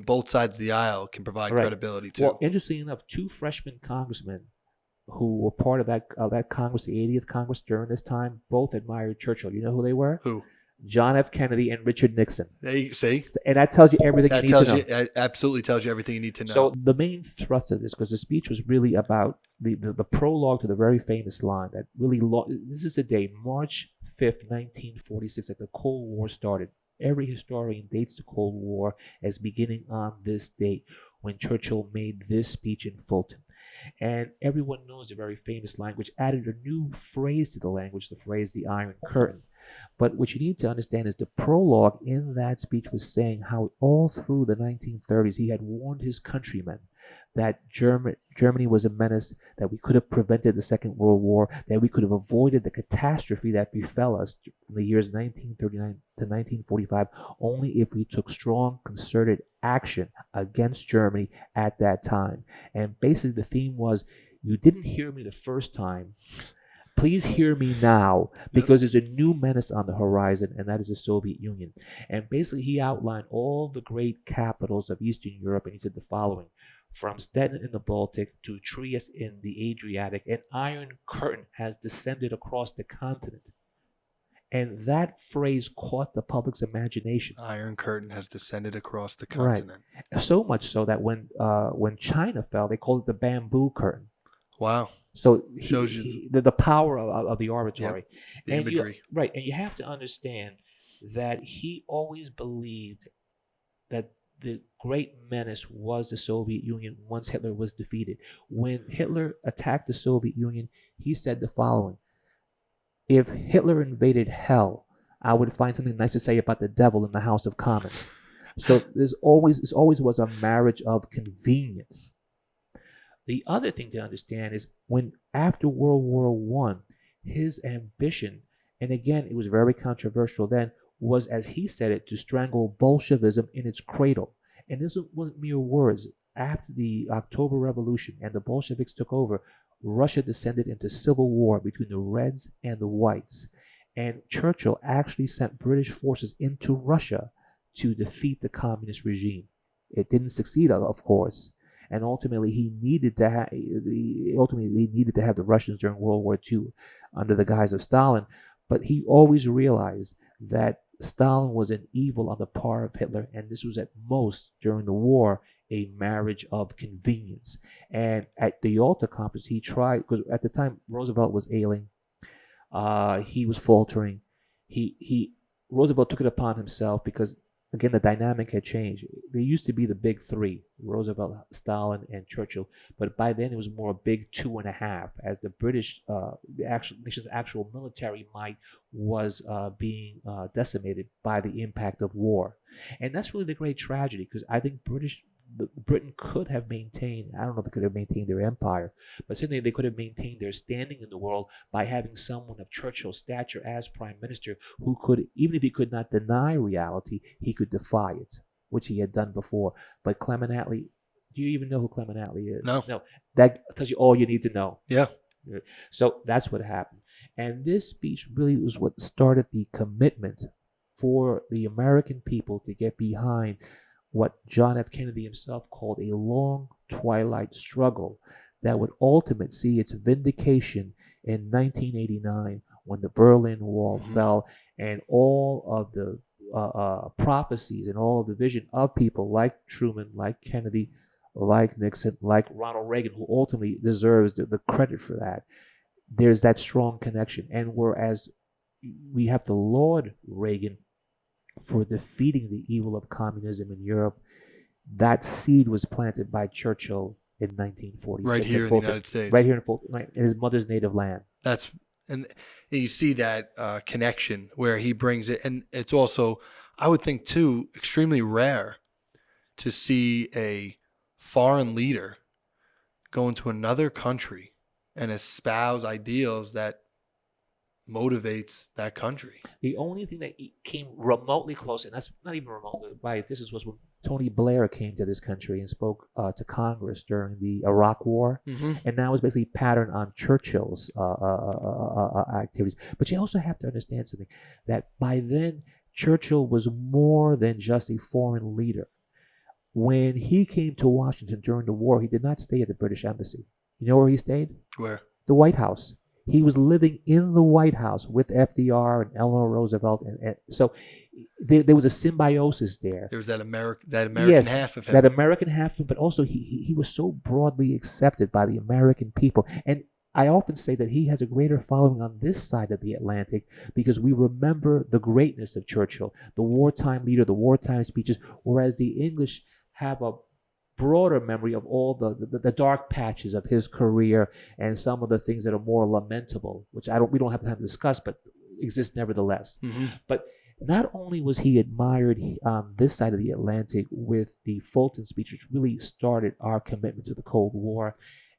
both sides of the aisle can provide credibility to. Well, interestingly enough, two freshman congressmen who were part of that Congress, the 80th Congress during this time, both admired Churchill. You know who they were? Who? John F. Kennedy and Richard Nixon. They see? And that tells you everything you need to know. It absolutely tells you everything you need to know. So the main thrust of this, because the speech was really about the prologue to the very famous line that really, this is the day, March 5th, 1946, that the Cold War started. Every historian dates the Cold War as beginning on this date when Churchill made this speech in Fulton. And everyone knows the very famous line, which added a new phrase to the language, the phrase the Iron Curtain. But what you need to understand is the prologue in that speech was saying how all through the 1930s he had warned his countrymen that Germany was a menace, that we could have prevented the Second World War, that we could have avoided the catastrophe that befell us from the years 1939 to 1945 only if we took strong concerted action against Germany at that time. And basically the theme was, you didn't hear me the first time. Please hear me now, because there's a new menace on the horizon, and that is the Soviet Union. And basically, he outlined all the great capitals of Eastern Europe, and he said the following: from Stettin in the Baltic to Trieste in the Adriatic, an iron curtain has descended across the continent. And that phrase caught the public's imagination. Iron curtain has descended across the continent. Right. So much so that when China fell, they called it the bamboo curtain. Wow. So shows you the power of the oratory. Yep, the imagery. Right. And you have to understand that he always believed that the great menace was the Soviet Union once Hitler was defeated. When Hitler attacked the Soviet Union, he said the following: if Hitler invaded hell, I would find something nice to say about the devil in the House of Commons. So this always was a marriage of convenience. The other thing to understand is when after World War I, his ambition, and again, it was very controversial then, was, as he said it, to strangle Bolshevism in its cradle. And this wasn't mere words. After the October Revolution and the Bolsheviks took over, Russia descended into civil war between the Reds and the Whites. And Churchill actually sent British forces into Russia to defeat the communist regime. It didn't succeed, of course. And ultimately, he needed to have the Russians during World War II under the guise of Stalin. But he always realized that Stalin was an evil on the par of Hitler, and this was at most during the war a marriage of convenience. And at the Yalta Conference, he tried, because at the time Roosevelt was ailing, he was faltering. Roosevelt took it upon himself because, again, the dynamic had changed. There used to be the big three: Roosevelt, Stalin, and Churchill. But by then, it was more a big 2.5, as the British, the nation's actual military might was being decimated by the impact of war. And that's really the great tragedy, because I think Britain could have maintained, I don't know if they could have maintained their empire, but certainly they could have maintained their standing in the world by having someone of Churchill's stature as prime minister who could, even if he could not deny reality, he could defy it, which he had done before. But Clement Attlee, do you even know who Clement Attlee is? No. That tells you all you need to know. Yeah. So that's what happened. And this speech really was what started the commitment for the American people to get behind what John F. Kennedy himself called a long twilight struggle that would ultimately see its vindication in 1989 when the Berlin Wall fell, and all of the prophecies and all of the vision of people like Truman, like Kennedy, like Nixon, like Ronald Reagan, who ultimately deserves the credit for that. There's that strong connection. And whereas we have to laud Reagan for defeating the evil of communism in Europe, that seed was planted by Churchill in 1946. Right here in the Fulton. United States. Right here in Fulton, right, in his mother's native land. And you see that connection where he brings it, and it's also, I would think too, extremely rare to see a foreign leader go into another country and espouse ideals that motivates that country. The only thing that came remotely close, and that's not even remotely, was when Tony Blair came to this country and spoke to Congress during the Iraq War, and that was basically patterned on Churchill's activities. But you also have to understand something, that by then Churchill was more than just a foreign leader. When he came to Washington during the war, he did not stay at the British Embassy. You know where he stayed? Where? The White House. He was living in the White House with FDR and Eleanor Roosevelt, and so there was a symbiosis there. There was that American yes, half of him. That American half of him, but also he was so broadly accepted by the American people. And I often say that he has a greater following on this side of the Atlantic because we remember the greatness of Churchill, the wartime leader, the wartime speeches, whereas the English have a broader memory of all the dark patches of his career and some of the things that are more lamentable, which we don't have time to discuss, but exist nevertheless. But not only was he admired on this side of the Atlantic with the Fulton speech, which really started our commitment to the Cold War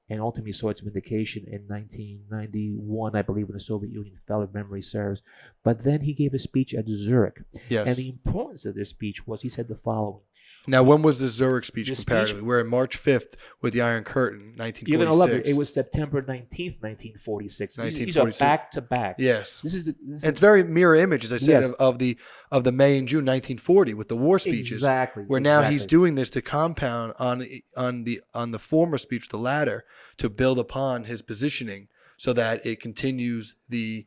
and ultimately saw its vindication in 1991, I believe, when the Soviet Union fell, if memory serves. But then he gave a speech at Zurich. Yes. And the importance of this speech was he said the following. Now, when was the Zurich speech This comparatively? We're in March 5th with the Iron Curtain, 1946. You're going to love it. It was September 19th, 1946. These are back to back. Yes. It's very mirror image, as I said, yes, of the May and June 1940 with the war speeches. Exactly. Where now he's doing this to compound on the former speech, the latter, to build upon his positioning so that it continues the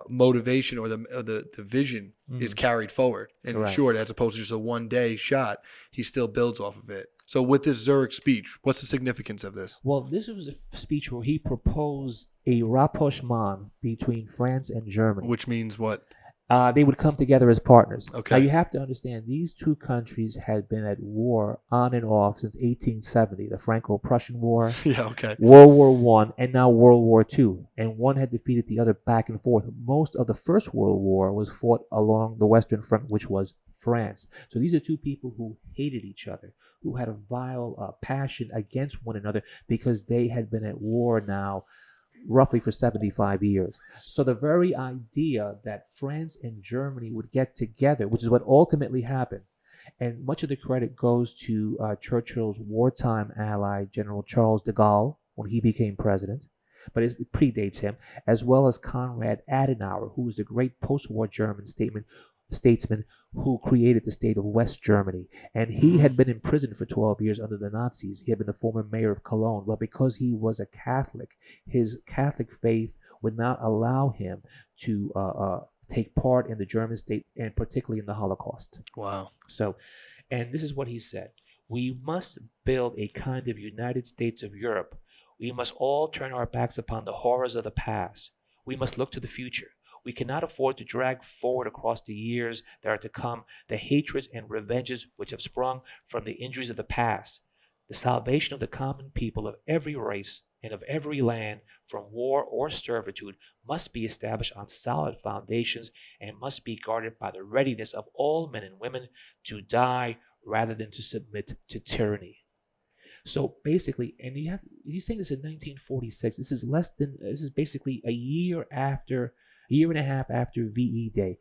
motivation or the vision is carried forward and short, as opposed to just a one-day shot. He still builds off of it. So with this Zurich speech, what's the significance of this? Well, this was a speech where he proposed a rapprochement between France and Germany. Which means what? They would come together as partners. Okay. Now, you have to understand, these two countries had been at war on and off since 1870, the Franco-Prussian War, World War I, and now World War II. And one had defeated the other back and forth. Most of the First World War was fought along the Western Front, which was France. So these are two people who hated each other, who had a vile passion against one another because they had been at war now roughly for 75 years. So the very idea that France and Germany would get together, which is what ultimately happened, and much of the credit goes to Churchill's wartime ally, General Charles de Gaulle, when he became president, but it predates him, as well as Konrad Adenauer, who was the great post-war German statesman who created the state of West Germany. And he had been in prison for 12 years under the Nazis. He had been the former mayor of Cologne. But because he was a Catholic, his Catholic faith would not allow him to take part in the German state, and particularly in the Holocaust. Wow. So, and this is what he said. We must build a kind of United States of Europe. We must all turn our backs upon the horrors of the past. We must look to the future. We cannot afford to drag forward across the years that are to come the hatreds and revenges which have sprung from the injuries of the past. The salvation of the common people of every race and of every land from war or servitude must be established on solid foundations and must be guarded by the readiness of all men and women to die rather than to submit to tyranny. So basically, and he's saying this in 1946. This is basically a year and a half after VE Day,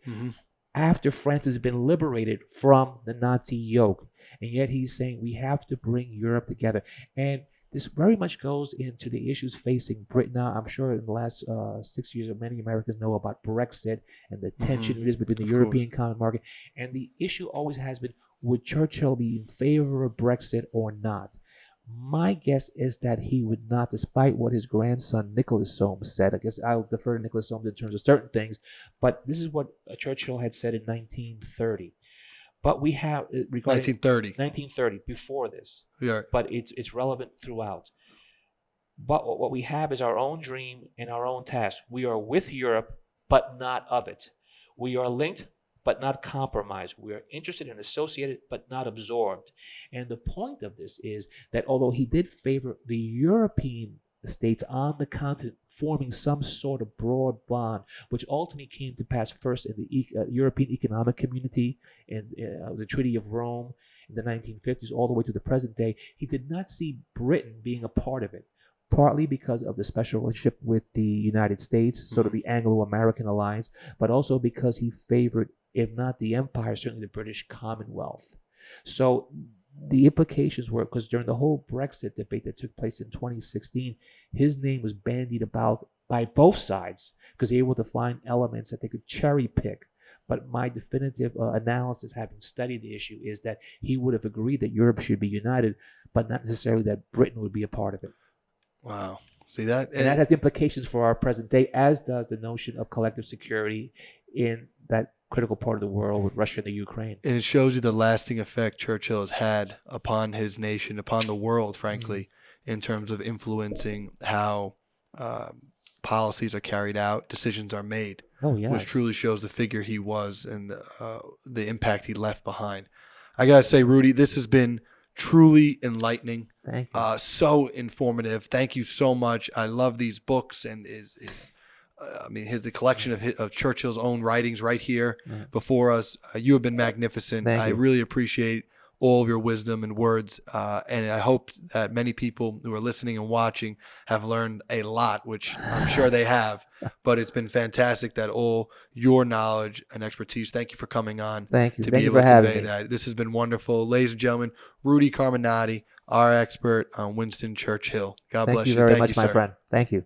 after France has been liberated from the Nazi yoke. And yet he's saying we have to bring Europe together. And this very much goes into the issues facing Britain now. I'm sure in the last 6 years, many Americans know about Brexit and the tension it is between the European common market. And the issue always has been, would Churchill be in favor of Brexit or not? My guess is that he would not, despite what his grandson Nicholas Soames said. I guess I'll defer to Nicholas Soames in terms of certain things, but this is what Churchill had said in 1930. But we have regarding 1930 before this, but it's relevant throughout. But what we have is our own dream and our own task. We are with Europe, but not of it. We are linked, but not compromised. We are interested and associated, but not absorbed. And the point of this is that although he did favor the European states on the continent forming some sort of broad bond, which ultimately came to pass first in the European Economic Community and the Treaty of Rome in the 1950s all the way to the present day, he did not see Britain being a part of it, partly because of the special relationship with the United States, sort of the Anglo-American alliance, but also because he favored, if not the empire, certainly the British Commonwealth. So the implications were, because during the whole Brexit debate that took place in 2016, his name was bandied about by both sides because they were able to find elements that they could cherry pick. But my definitive analysis, having studied the issue, is that he would have agreed that Europe should be united, but not necessarily that Britain would be a part of it. Wow. See that? And that has implications for our present day, as does the notion of collective security in that critical part of the world with Russia and the Ukraine. And it shows you the lasting effect Churchill has had upon his nation, upon the world, frankly, in terms of influencing how policies are carried out, decisions are made. Oh, yes. Which truly shows the figure he was and the impact he left behind. I got to say, Rudy, this has been truly enlightening. Thank you. So informative. Thank you so much. I love these books and the collection of Churchill's own writings right here before us. You have been magnificent. I really appreciate all of your wisdom and words, and I hope that many people who are listening and watching have learned a lot, which I'm sure they have. But it's been fantastic that all your knowledge and expertise. Thank you for coming on. Thank you. To Thank be you able for to having convey me. that. This has been wonderful, ladies and gentlemen. Rudy Carmenaty, our expert on Winston Churchill. God bless you. Thank you very much, sir. my friend. Thank you.